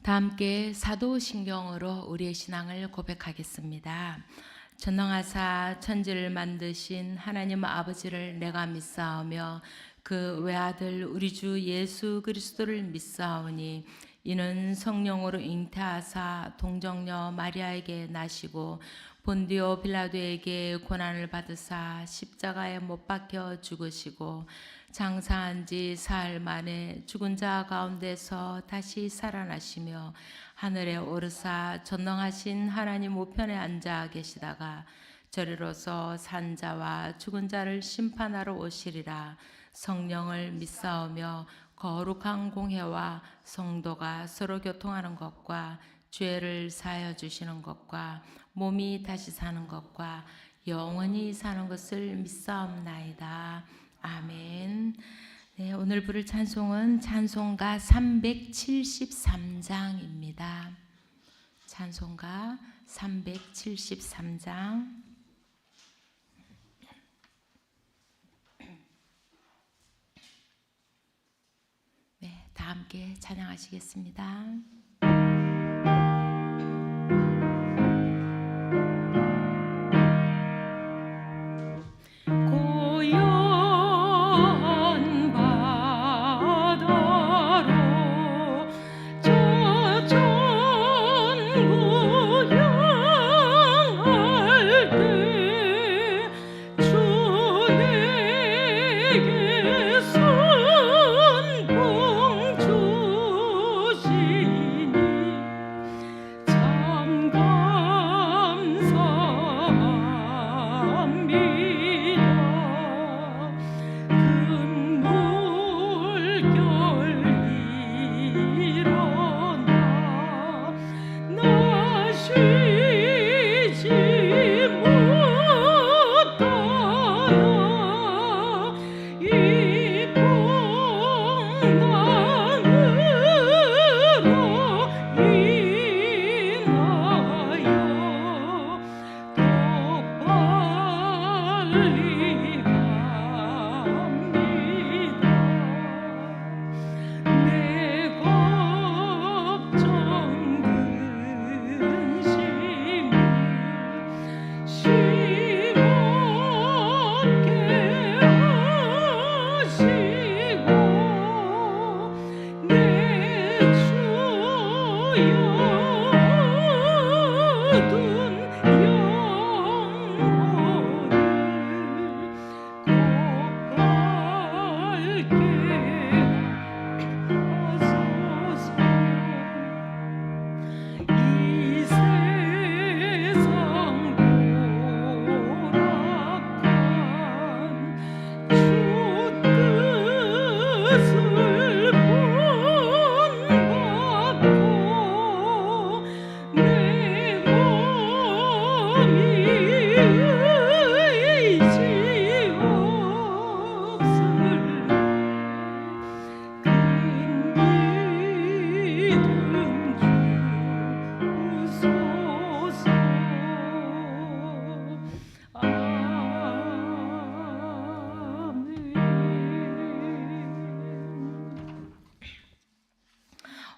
다 함께 사도신경으로 우리의 신앙을 고백하겠습니다. 전능하사 천지를 만드신 하나님 아버지를 내가 믿사오며 그 외아들 우리 주 예수 그리스도를 믿사오니 이는 성령으로 잉태하사 동정녀 마리아에게 나시고 본디오 빌라도에게 고난을 받으사 십자가에 못 박혀 죽으시고 장사한 지 사흘 만에 죽은 자 가운데서 다시 살아나시며 하늘에 오르사 전능하신 하나님 우편에 앉아 계시다가 저리로서 산 자와 죽은 자를 심판하러 오시리라. 성령을 믿사오며 거룩한 공회와 성도가 서로 교통하는 것과 죄를 사하여 주시는 것과 몸이 다시 사는 것과 영원히 사는 것을 믿사옵나이다. 아멘. 네, 오늘 부를 찬송은 찬송가 373장입니다. 찬송가 373장. 네, 다 함께 찬양하시겠습니다.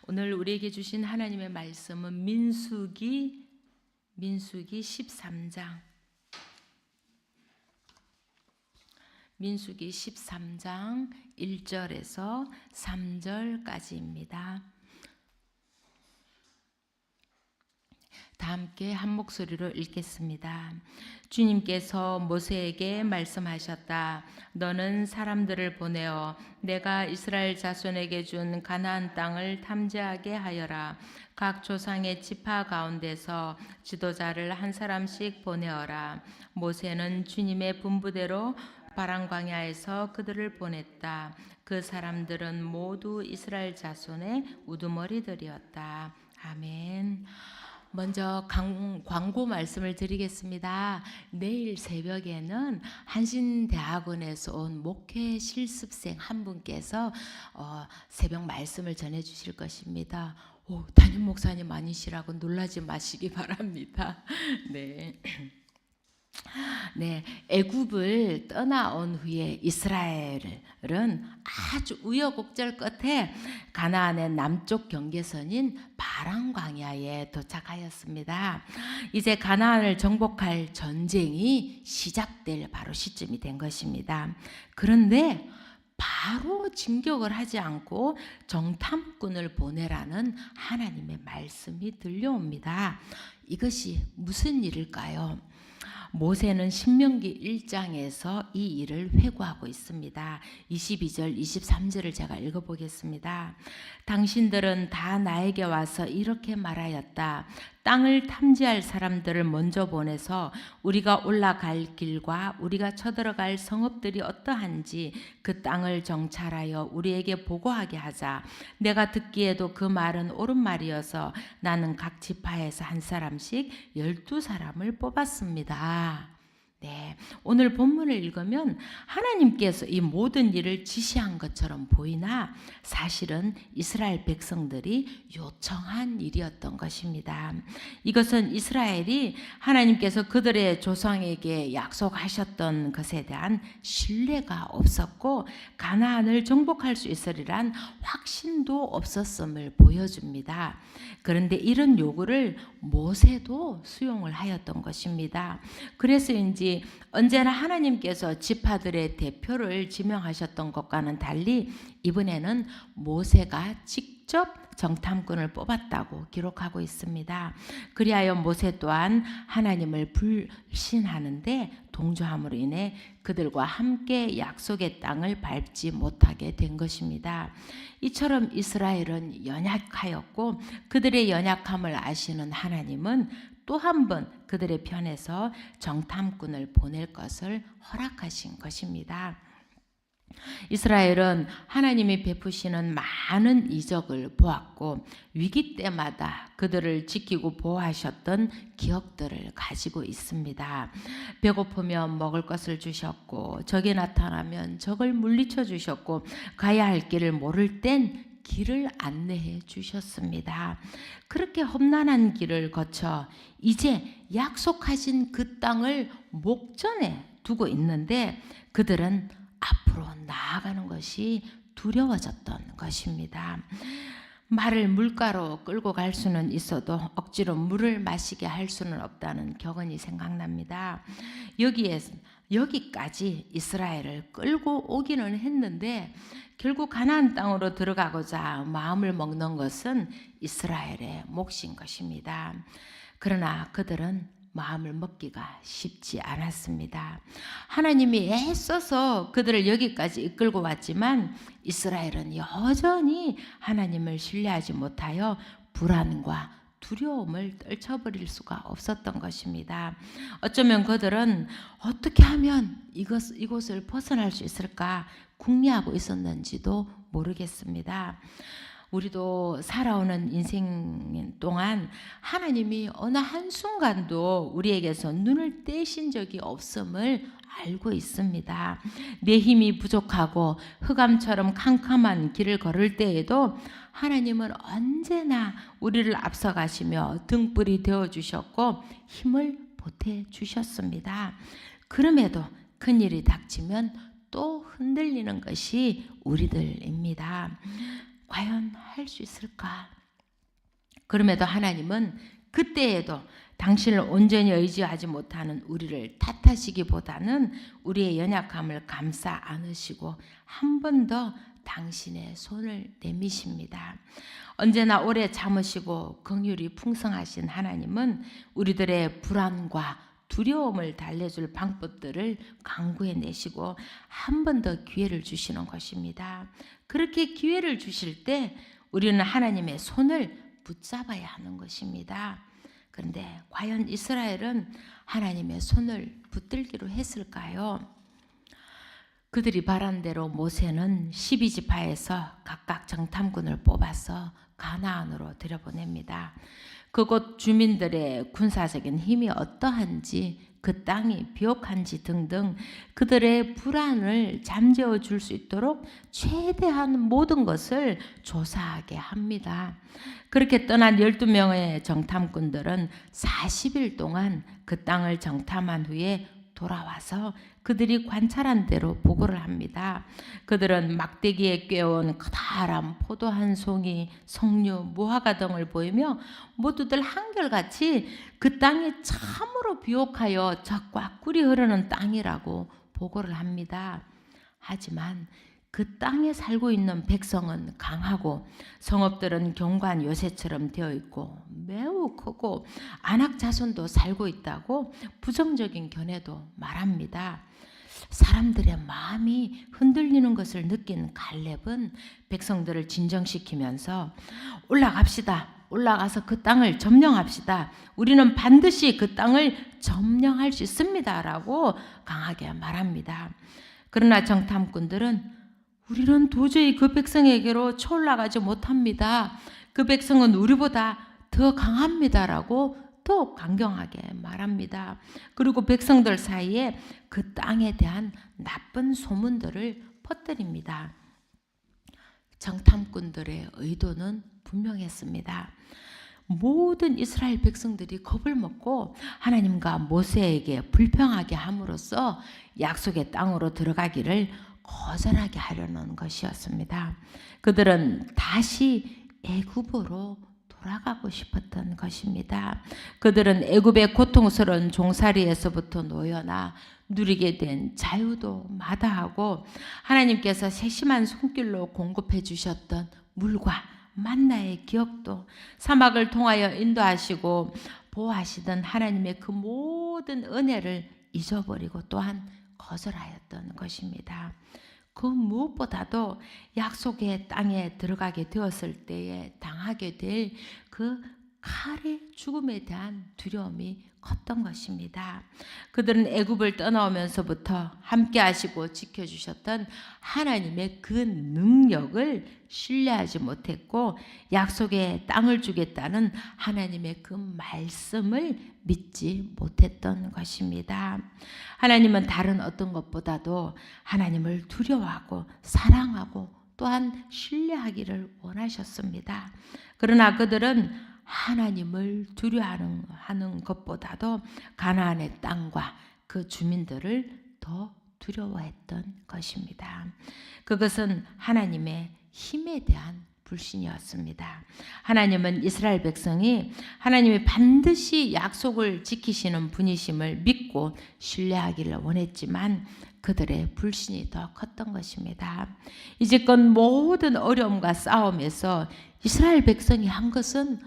오늘 우리에게 주신 하나님의 말씀은 민수기 13장. 민수기 13장 1절에서 3절까지입니다. 다 함께 한 목소리로 읽겠습니다. 주님께서 모세에게 말씀하셨다. 너는 사람들을 보내어 내가 이스라엘 자손에게 준 가나안 땅을 탐지하게 하여라. 각 조상의 지파 가운데서 지도자를 한 사람씩 보내어라. 모세는 주님의 분부대로 바람 광야에서 그들을 보냈다. 그 사람들은 모두 이스라엘 자손의 우두머리들이었다. 아멘. 먼저 광고 말씀을 드리겠습니다. 내일 새벽에는 한신대학원에서 온 목회 실습생 한 분께서 새벽 말씀을 전해 주실 것입니다. 담임 목사님 아니시라고 놀라지 마시기 바랍니다. 네. 네, 애굽을 떠나온 후에 이스라엘은 아주 우여곡절 끝에 가나안의 남쪽 경계선인 바람 광야에 도착하였습니다. 이제 가나안을 정복할 전쟁이 시작될 바로 시점이 된 것입니다. 그런데 바로 진격을 하지 않고 정탐꾼을 보내라는 하나님의 말씀이 들려옵니다. 이것이 무슨 일일까요? 모세는 신명기 1장에서 이 일을 회고하고 있습니다. 22절, 23절을 제가 읽어보겠습니다. 당신들은 다 나에게 와서 이렇게 말하였다. 땅을 탐지할 사람들을 먼저 보내서 우리가 올라갈 길과 우리가 쳐들어갈 성읍들이 어떠한지 그 땅을 정찰하여 우리에게 보고하게 하자. 내가 듣기에도 그 말은 옳은 말이어서 나는 각 지파에서 한 사람씩 12사람을 뽑았습니다. 네, 오늘 본문을 읽으면 하나님께서 이 모든 일을 지시한 것처럼 보이나 사실은 이스라엘 백성들이 요청한 일이었던 것입니다. 이것은 이스라엘이 하나님께서 그들의 조상에게 약속하셨던 것에 대한 신뢰가 없었고 가나안을 정복할 수 있으리란 확신도 없었음을 보여줍니다. 그런데 이런 요구를 모세도 수용을 하였던 것입니다. 그래서인지 언제나 하나님께서 지파들의 대표를 지명하셨던 것과는 달리 이번에는 모세가 직접 정탐꾼을 뽑았다고 기록하고 있습니다. 그리하여 모세 또한 하나님을 불신하는데 동조함으로 인해 그들과 함께 약속의 땅을 밟지 못하게 된 것입니다. 이처럼 이스라엘은 연약하였고 그들의 연약함을 아시는 하나님은 또 한 번 그들의 편에서 정탐꾼을 보낼 것을 허락하신 것입니다. 이스라엘은 하나님이 베푸시는 많은 이적을 보았고 위기 때마다 그들을 지키고 보호하셨던 기억들을 가지고 있습니다. 배고프면 먹을 것을 주셨고 적이 나타나면 적을 물리쳐 주셨고 가야 할 길을 모를 땐 길을 안내해 주셨습니다. 그렇게 험난한 길을 거쳐 이제 약속하신 그 땅을 목전에 두고 있는데 그들은 앞으로 나아가는 것이 두려워졌던 것입니다. 말을 물가로 끌고 갈 수는 있어도 억지로 물을 마시게 할 수는 없다는 격언이 생각납니다. 여기까지 이스라엘을 끌고 오기는 했는데 결국 가나안 땅으로 들어가고자 마음을 먹는 것은 이스라엘의 몫인 것입니다. 그러나 그들은 마음을 먹기가 쉽지 않았습니다. 하나님이 애써서 그들을 여기까지 이끌고 왔지만 이스라엘은 여전히 하나님을 신뢰하지 못하여 불안과 두려움을 떨쳐버릴 수가 없었던 것입니다. 어쩌면 그들은 어떻게 하면 이곳을 벗어날 수 있을까 궁리하고 있었는지도 모르겠습니다. 우리도 살아오는 인생 동안 하나님이 어느 한순간도 우리에게서 눈을 떼신 적이 없음을 알고 있습니다. 내 힘이 부족하고 흑암처럼 캄캄한 길을 걸을 때에도 하나님은 언제나 우리를 앞서가시며 등불이 되어주셨고 힘을 보태주셨습니다. 그럼에도 큰일이 닥치면 또 흔들리는 것이 우리들입니다. 과연 할 수 있을까? 그럼에도 하나님은 그때에도 당신을 온전히 의지하지 못하는 우리를 탓하시기보다는 우리의 연약함을 감싸 안으시고 한 번 더 당신의 손을 내미십니다. 언제나 오래 참으시고 긍휼이 풍성하신 하나님은 우리들의 불안과 두려움을 달래줄 방법들을 강구해 내시고 한 번 더 기회를 주시는 것입니다. 그렇게 기회를 주실 때 우리는 하나님의 손을 붙잡아야 하는 것입니다. 그런데 과연 이스라엘은 하나님의 손을 붙들기로 했을까요? 그들이 바란 대로 모세는 12지파에서 각각 정탐꾼을 뽑아서 가나안으로 들여보냅니다. 그곳 주민들의 군사적인 힘이 어떠한지 그 땅이 비옥한지 등등 그들의 불안을 잠재워 줄 수 있도록 최대한 모든 것을 조사하게 합니다. 그렇게 떠난 12명의 정탐꾼들은 40일 동안 그 땅을 정탐한 후에 돌아와서 그들이 관찰한 대로 보고를 합니다. 그들은 막대기에 꿰어온 커다란 포도 한 송이, 석류, 무화과 등을 보이며 모두들 한결같이 그 땅이 참으로 비옥하여 젖과 꿀이 흐르는 땅이라고 보고를 합니다. 하지만 그 땅에 살고 있는 백성은 강하고 성읍들은 경관 요새처럼 되어 있고 매우 크고 안악 자손도 살고 있다고 부정적인 견해도 말합니다. 사람들의 마음이 흔들리는 것을 느낀 갈렙은 백성들을 진정시키면서 올라갑시다. 올라가서 그 땅을 점령합시다. 우리는 반드시 그 땅을 점령할 수 있습니다. 라고 강하게 말합니다. 그러나 정탐꾼들은 우리는 도저히 그 백성에게로 쳐올라가지 못합니다. 그 백성은 우리보다 더 강합니다라고 더 강경하게 말합니다. 그리고 백성들 사이에 그 땅에 대한 나쁜 소문들을 퍼뜨립니다. 정탐꾼들의 의도는 분명했습니다. 모든 이스라엘 백성들이 겁을 먹고 하나님과 모세에게 불평하게 함으로써 약속의 땅으로 들어가기를 거절하게 하려는 것이었습니다. 그들은 다시 애굽으로 돌아가고 싶었던 것입니다. 그들은 애굽의 고통스러운 종살이에서부터 놓여나 누리게 된 자유도 마다하고 하나님께서 세심한 손길로 공급해 주셨던 물과 만나의 기억도 사막을 통하여 인도하시고 보호하시던 하나님의 그 모든 은혜를 잊어버리고 또한 거절하였던 것입니다. 그 무엇보다도 약속의 땅에 들어가게 되었을 때에 당하게 될 그 칼의 죽음에 대한 두려움이 컸던 것입니다. 그들은 애굽을 떠나오면서부터 함께 하시고 지켜주셨던 하나님의 그 능력을 신뢰하지 못했고 약속의 땅을 주겠다는 하나님의 그 말씀을 믿지 못했던 것입니다. 하나님은 다른 어떤 것보다도 하나님을 두려워하고 사랑하고 또한 신뢰하기를 원하셨습니다. 그러나 그들은 하나님을 두려워하는 것보다도 가나안의 땅과 그 주민들을 더 두려워했던 것입니다. 그것은 하나님의 힘에 대한 불신이었습니다. 하나님은 이스라엘 백성이 하나님이 반드시 약속을 지키시는 분이심을 믿고 신뢰하기를 원했지만 그들의 불신이 더 컸던 것입니다. 이제껏 모든 어려움과 싸움에서 이스라엘 백성이 한 것은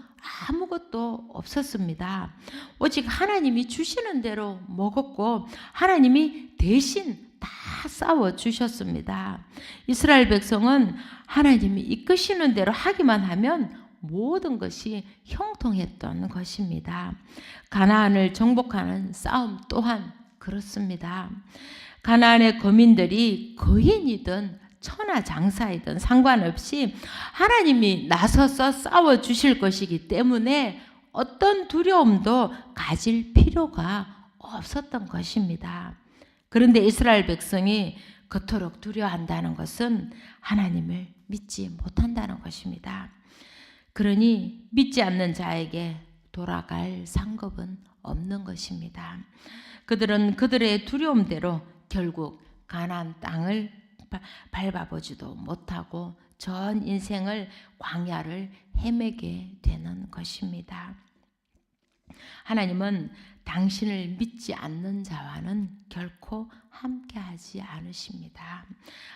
아무것도 없었습니다. 오직 하나님이 주시는 대로 먹었고 하나님이 대신 다 싸워 주셨습니다. 이스라엘 백성은 하나님이 이끄시는 대로 하기만 하면 모든 것이 형통했던 것입니다. 가나안을 정복하는 싸움 또한 그렇습니다. 가나안의 거민들이 거인이든 천하장사이든 상관없이 하나님이 나서서 싸워주실 것이기 때문에 어떤 두려움도 가질 필요가 없었던 것입니다. 그런데 이스라엘 백성이 그토록 두려워한다는 것은 하나님을 믿지 못한다는 것입니다. 그러니 믿지 않는 자에게 돌아갈 상급은 없는 것입니다. 그들은 그들의 두려움대로 결국 가나안 땅을 밟아보지도 못하고 전 인생을 광야를 헤매게 되는 것입니다. 하나님은 당신을 믿지 않는 자와는 결코 함께하지 않으십니다.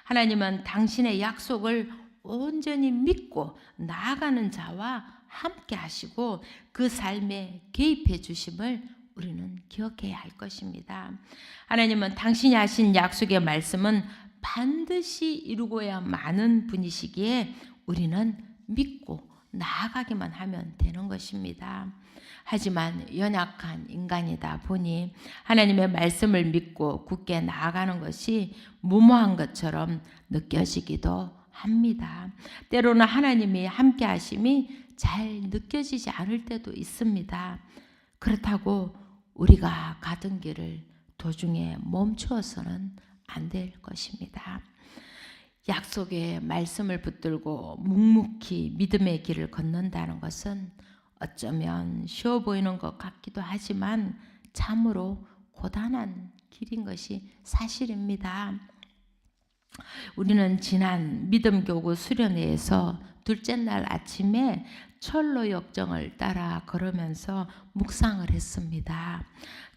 하나님은 당신의 약속을 온전히 믿고 나아가는 자와 함께 하시고 그 삶에 개입해 주심을 우리는 기억해야 할 것입니다. 하나님은 당신이 하신 약속의 말씀은 반드시 이루고야 마는 분이시기에 우리는 믿고 나아가기만 하면 되는 것입니다. 하지만 연약한 인간이다 보니 하나님의 말씀을 믿고 굳게 나아가는 것이 무모한 것처럼 느껴지기도 합니다. 때로는 하나님이 함께 하심이 잘 느껴지지 않을 때도 있습니다. 그렇다고 우리가 가던 길을 도중에 멈추어서는 안 될 것입니다. 약속의 말씀을 붙들고 묵묵히 믿음의 길을 걷는다는 것은 어쩌면 쉬워 보이는 것 같기도 하지만 참으로 고단한 길인 것이 사실입니다. 우리는 지난 믿음교구 수련회에서 둘째 날 아침에 철로 역정을 따라 걸으면서 묵상을 했습니다.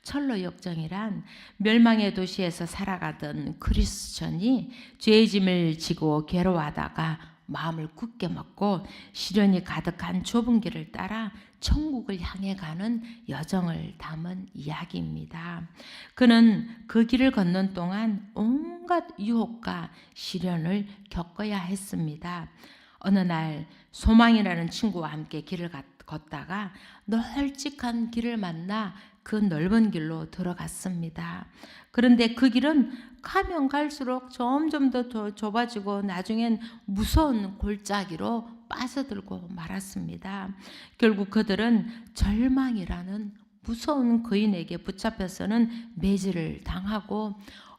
철로 역정이란 멸망의 도시에서 살아가던 그리스천이 죄의 짐을 지고 괴로워하다가 마음을 굳게 먹고 시련이 가득한 좁은 길을 따라 천국을 향해 가는 여정을 담은 이야기입니다. 그는 그 길을 걷는 동안 온갖 유혹과 시련을 겪어야 했습니다. 어느 날 소망이라는 친구와 함께 길을 걷다가 널찍한 길을 만나 그 넓은 길로 들어갔습니다. 그런데 그 길은 가면 갈수록 점점 더 좁아지고 나중엔 무서운 골짜기로 빠져들고 말았습니다. 결국 그들은 절망이라는 무서운 거인에게 붙잡혀서는 매질을 당하고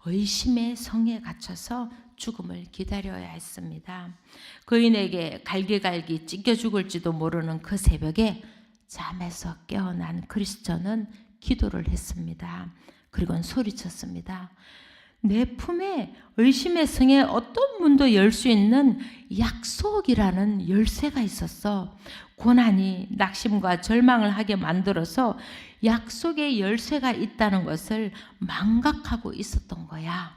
의심의 성에 갇혀서 죽음을 기다려야 했습니다. 거인에게 갈기갈기 찢겨 죽을지도 모르는 그 새벽에 잠에서 깨어난 그리스도는 기도를 했습니다. 그리고는 소리쳤습니다. 내 품에 의심의 성에 어떤 문도 열 수 있는 약속이라는 열쇠가 있었어. 고난이 낙심과 절망을 하게 만들어서 약속의 열쇠가 있다는 것을 망각하고 있었던 거야.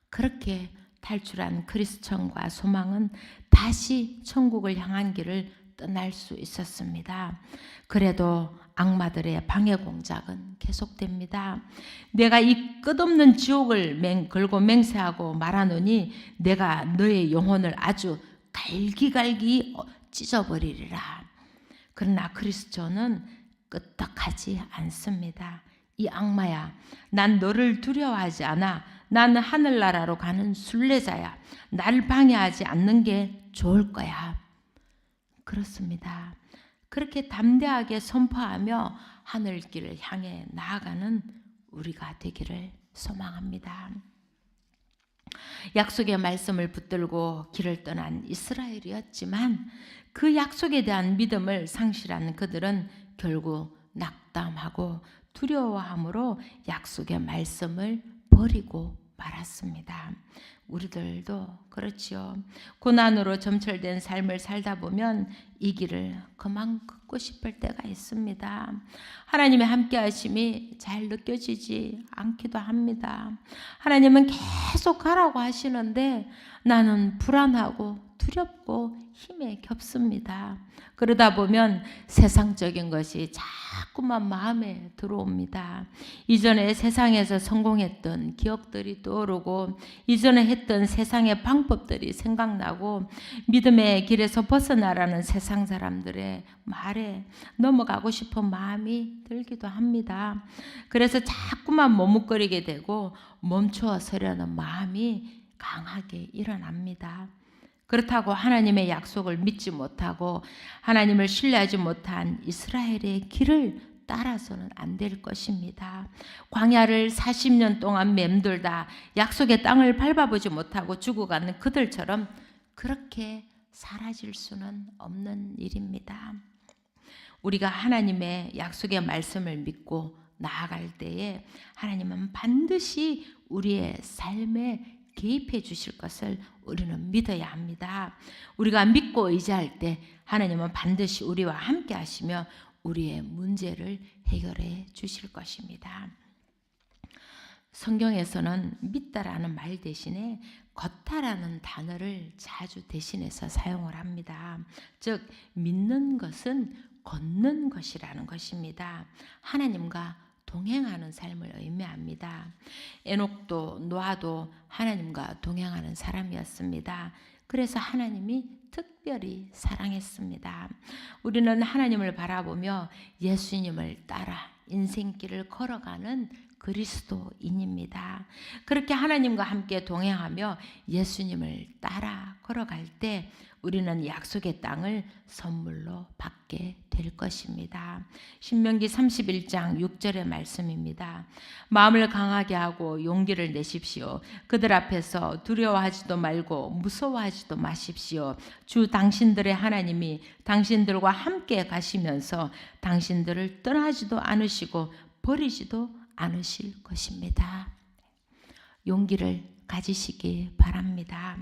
그렇게 탈출한 그리스천과 소망은 다시 천국을 향한 길을 떠날 수 있었습니다. 그래도 악마들의 방해 공작은 계속됩니다. 내가 이 끝없는 지옥을 걸고 맹세하고 말하노니 내가 너의 영혼을 아주 갈기갈기 찢어버리리라. 그러나 그리스도는 끄떡하지 않습니다. 이 악마야, 난 너를 두려워하지 않아. 나는 하늘나라로 가는 순례자야. 나를 방해하지 않는 게 좋을 거야. 그렇습니다. 그렇게 담대하게 선포하며 하늘길을 향해 나아가는 우리가 되기를 소망합니다. 약속의 말씀을 붙들고 길을 떠난 이스라엘이었지만 그 약속에 대한 믿음을 상실한 그들은 결국 낙담하고 두려워함으로 약속의 말씀을 버리고 말았습니다. 우리들도 그렇지요. 고난으로 점철된 삶을 살다 보면 이 길을 그만 걷고 싶을 때가 있습니다. 하나님의 함께 하심이 잘 느껴지지 않기도 합니다. 하나님은 계속 가라고 하시는데 나는 불안하고 두렵고 힘에 겹습니다. 그러다 보면 세상적인 것이 자꾸만 마음에 들어옵니다. 이전에 세상에서 성공했던 기억들이 떠오르고 이전에 했던 세상의 방법들이 생각나고 믿음의 길에서 벗어나라는 세상 사람들의 말에 넘어가고 싶은 마음이 들기도 합니다. 그래서 자꾸만 머뭇거리게 되고 멈추어 서려는 마음이 강하게 일어납니다. 그렇다고 하나님의 약속을 믿지 못하고 하나님을 신뢰하지 못한 이스라엘의 길을 따라서는 안 될 것입니다. 광야를 40년 동안 맴돌다 약속의 땅을 밟아보지 못하고 죽어가는 그들처럼 그렇게 사라질 수는 없는 일입니다. 우리가 하나님의 약속의 말씀을 믿고 나아갈 때에 하나님은 반드시 우리의 삶에 개입해 주실 것을 우리는 믿어야 합니다. 우리가 믿고 의지할 때 하나님은 반드시 우리와 함께 하시며 우리의 문제를 해결해 주실 것입니다. 성경에서는 믿다라는 말 대신에 걷다라는 단어를 자주 대신해서 사용을 합니다. 즉 믿는 것은 걷는 것이라는 것입니다. 하나님과 동행하는 삶을 의미합니다. 에녹도 노아도 하나님과 동행하는 사람이었습니다. 그래서 하나님이 특별히 사랑했습니다. 우리는 하나님을 바라보며 예수님을 따라 인생길을 걸어가는 그리스도인입니다. 그렇게 하나님과 함께 동행하며 예수님을 따라 걸어갈 때 우리는 약속의 땅을 선물로 받게 될 것입니다. 신명기 31장 6절의 말씀입니다. 마음을 강하게 하고 용기를 내십시오. 그들 앞에서 두려워하지도 말고 무서워하지도 마십시오. 주 당신들의 하나님이 당신들과 함께 가시면서 당신들을 떠나지도 않으시고 버리지도 않으실 것입니다. 용기를 가지시기 바랍니다.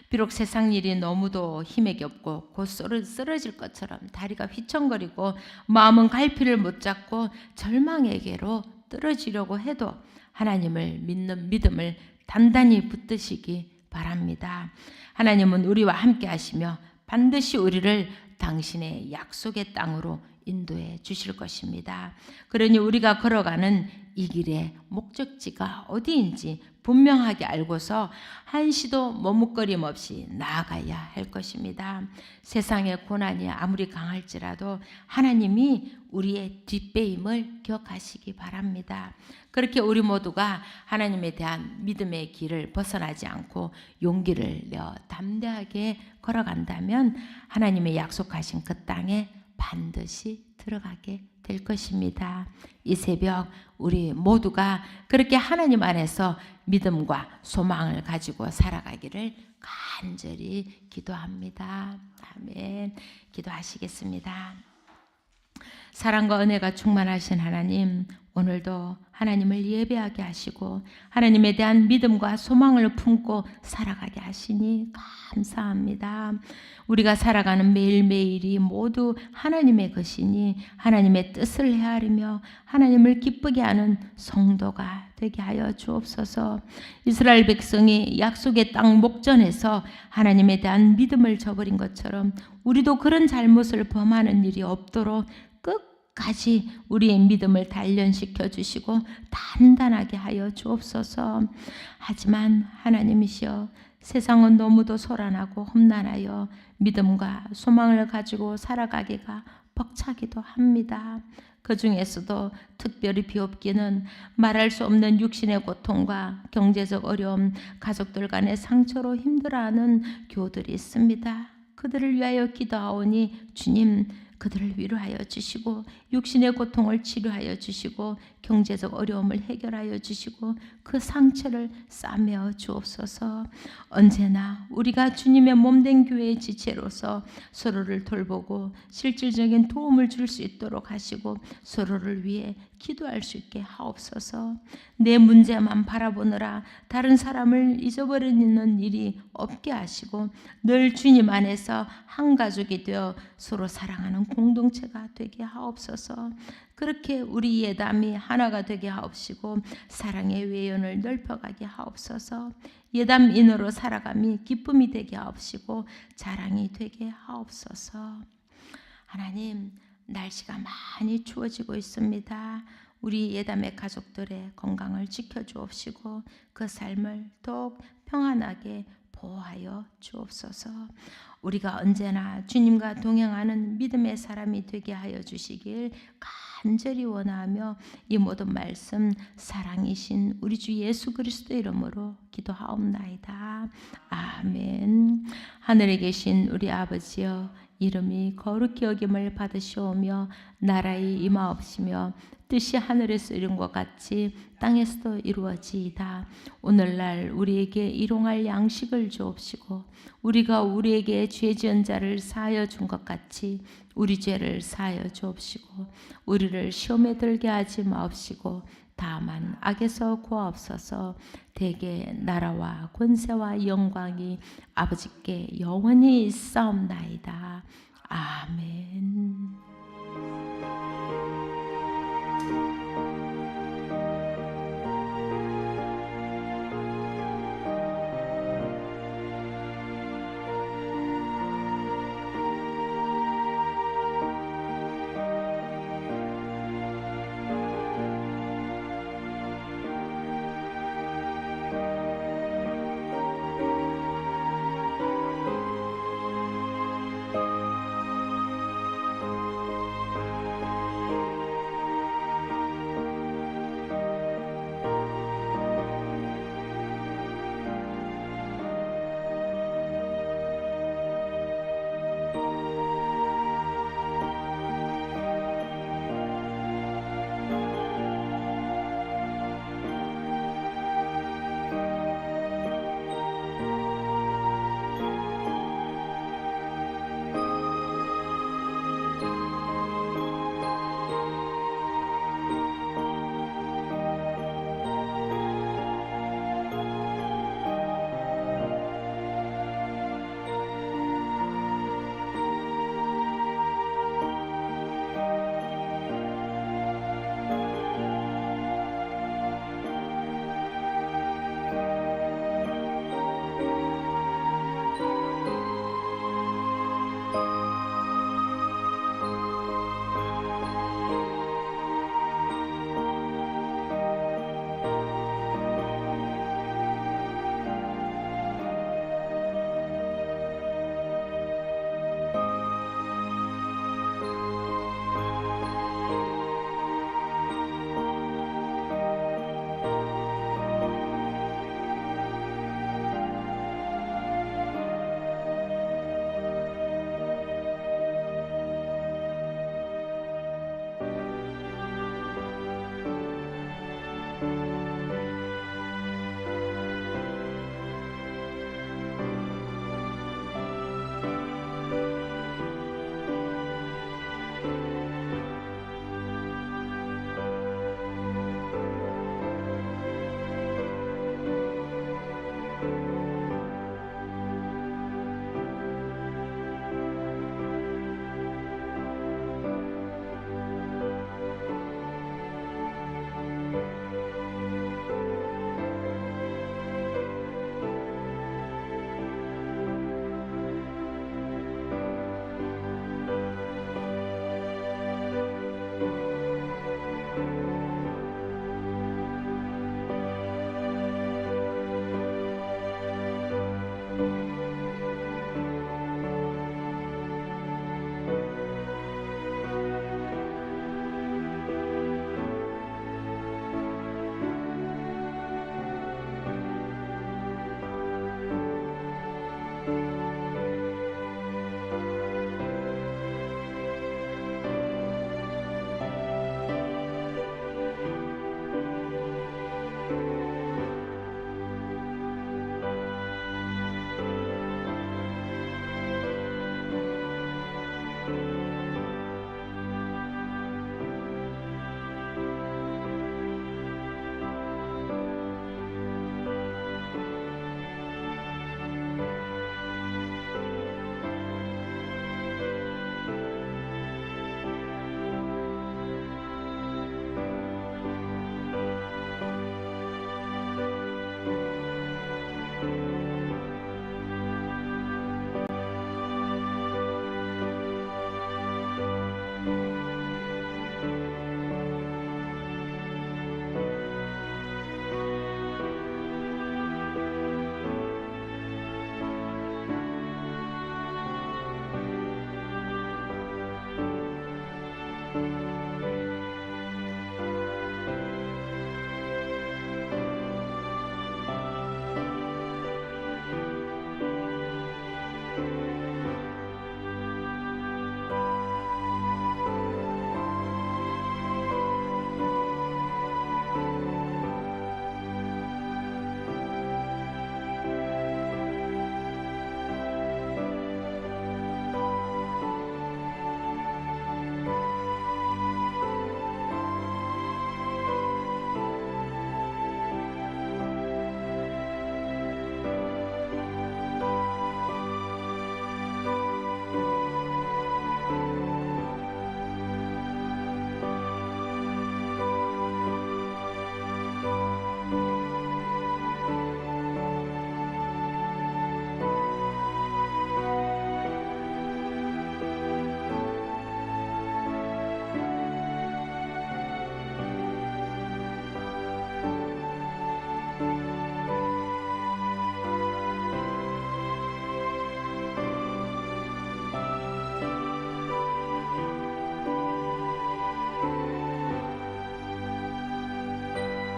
비록 세상 일이 너무도 힘에 겹고 곧 쓰러질 것처럼 다리가 휘청거리고 마음은 갈피를 못 잡고 절망에게로 떨어지려고 해도 하나님을 믿는 믿음을 단단히 붙드시기 바랍니다. 하나님은 우리와 함께 하시며 반드시 우리를 당신의 약속의 땅으로 인도해 주실 것입니다. 그러니 우리가 걸어가는 이 길의 목적지가 어디인지 분명하게 알고서 한시도 머뭇거림 없이 나아가야 할 것입니다. 세상의 고난이 아무리 강할지라도 하나님이 우리의 뒷배임을 기억하시기 바랍니다. 그렇게 우리 모두가 하나님에 대한 믿음의 길을 벗어나지 않고 용기를 내 담대하게 걸어간다면 하나님의 약속하신 그 땅에 반드시 들어가게 될 것입니다. 이 새벽 우리 모두가 그렇게 하나님 안에서 믿음과 소망을 가지고 살아가기를 간절히 기도합니다. 아멘. 기도하시겠습니다. 사랑과 은혜가 충만하신 하나님, 오늘도 하나님을 예배하게 하시고 하나님에 대한 믿음과 소망을 품고 살아가게 하시니 감사합니다. 우리가 살아가는 매일매일이 모두 하나님의 것이니 하나님의 뜻을 헤아리며 하나님을 기쁘게 하는 성도가 되게 하여 주옵소서. 이스라엘 백성이 약속의 땅 목전에서 하나님에 대한 믿음을 저버린 것처럼 우리도 그런 잘못을 범하는 일이 없도록 끝까지 우리의 믿음을 단련시켜 주시고 단단하게 하여 주옵소서. 하지만 하나님이시여, 세상은 너무도 소란하고 험난하여 믿음과 소망을 가지고 살아가기가 벅차기도 합니다. 그 중에서도 특별히 비옵기는 말할 수 없는 육신의 고통과 경제적 어려움, 가족들 간의 상처로 힘들어하는 교우들이 있습니다. 그들을 위하여 기도하오니 주님, 그들을 위로하여 주시고 육신의 고통을 치료하여 주시고 경제적 어려움을 해결하여 주시고 그 상처를 싸매어 주옵소서. 언제나 우리가 주님의 몸된 교회의 지체로서 서로를 돌보고 실질적인 도움을 줄 수 있도록 하시고 서로를 위해 기도할 수 있게 하옵소서. 내 문제만 바라보느라 다른 사람을 잊어버리는 일이 없게 하시고 늘 주님 안에서 한 가족이 되어 서로 사랑하는 공동체가 되게 하옵소서. 그렇게 우리 예담이 하나가 되게 하옵시고 사랑의 외연을 넓혀가게 하옵소서. 예담인으로 살아감이 기쁨이 되게 하옵시고 자랑이 되게 하옵소서. 하나님, 날씨가 많이 추워지고 있습니다. 우리 예담의 가족들의 건강을 지켜주옵시고 그 삶을 더욱 평안하게 보호하여 주옵소서. 우리가 언제나 주님과 동행하는 믿음의 사람이 되게 하여 주시길 간절히 원하며 이 모든 말씀 사랑이신 우리 주 예수 그리스도 이름으로 기도하옵나이다. 아멘. 하늘에 계신 우리 아버지여, 이름이 거룩히 여김을 받으시오며 나라의 임하옵시며 뜻이 하늘에서 이룬 것 같이 땅에서도 이루어지이다. 오늘날 우리에게 일용할 양식을 주옵시고 우리가 우리에게 죄 지은 자를 사하여 준 것 같이 우리 죄를 사하여 주옵시고 우리를 시험에 들게 하지 마옵시고 다만 악에서 구하옵소서. 대개 나라와 권세와 영광이 아버지께 영원히 있사옵나이다. 아멘.